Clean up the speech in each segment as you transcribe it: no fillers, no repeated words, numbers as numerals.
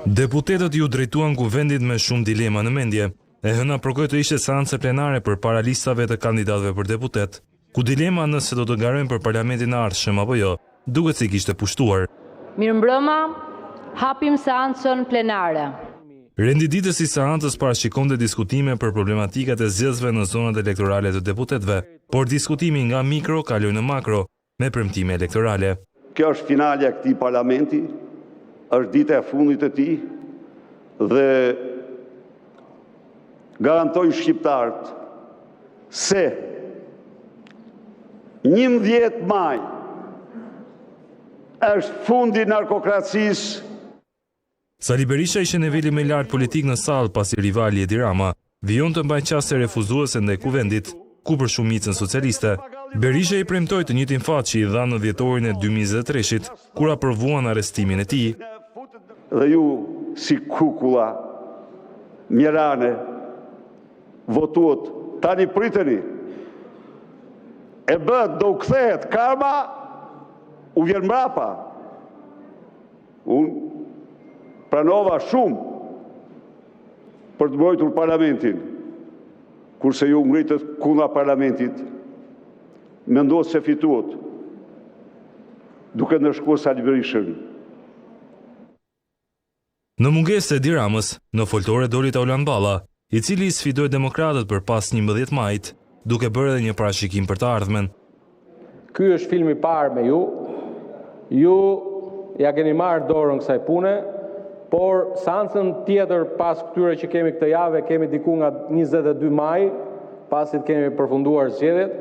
Deputetët ju drejtuan kuvendit me shumë dilema në mendje. E hëna përkoj të ishte seancë plenare për para listave të kandidatëve për deputet, ku dilema nëse do të garojnë për parlamentin e ardhshëm apo jo, duket si kishte pushtuar. Mirëmbrëma, hapim seancën plenare. Rendi ditës i seancës parashikonte diskutime për problematikat e zgjedhjeve në zonat elektorale të deputetëve, por diskutimi nga mikro kaloi në makro, me premtime elektorale. Kjo është finalja e këtij parlamenti, është dita e fundit e tij dhe garantoj shqiptarët se 11 maj është fundi i narkokracisë. Sali Berisha ishte në nivelin më i lartë politik në sallë pasi rivali Edi Rama vijon të mbajë qaste refuzuese ndaj kuvendit, ku për shumicën socialiste, Berisha i premtoi të njëjtin fat që i dha në dhjetorin e 2023-shit, kur aprovuan arrestimin e tij. Dhe ju si kukulla mjerane votuot, tani priteni. E bët do u kthehet karma, u vjen mbrapa. Unë pranova shumë për të mbrojtur parlamentin, kurse ju ngritët kundra parlamentit, mendohet se fituot, duke ndërshkuar Sali Berishën. Në mungesë të Edi Ramës, në foltore doli Taulan Balla, i cili sfidoi demokratët për pas 11 majit, duke bërë edhe një parashikim për të ardhmen. Ky është filmi i parë me ju. Ju ja keni marrë dorën kësaj pune, por seancën tjetër pas këtyre që kemi këtë javë kemi diku nga 22 maj, pasi të kemi përfunduar zgjedhjet.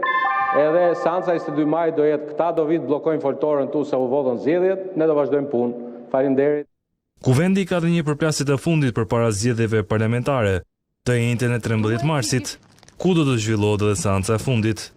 Edhe seanca 22 maj do jetë këta do vit bllokojnë foltorën tu se u votën zgjedhjet, ne do vazhdojmë punë. Faleminderit. Kuvendi ka dhe një përplasje të fundit përpara zgjedhjeve parlamentare, të njëjtën e 13 marsit, ku do të zhvillohet edhe seanca e fundit.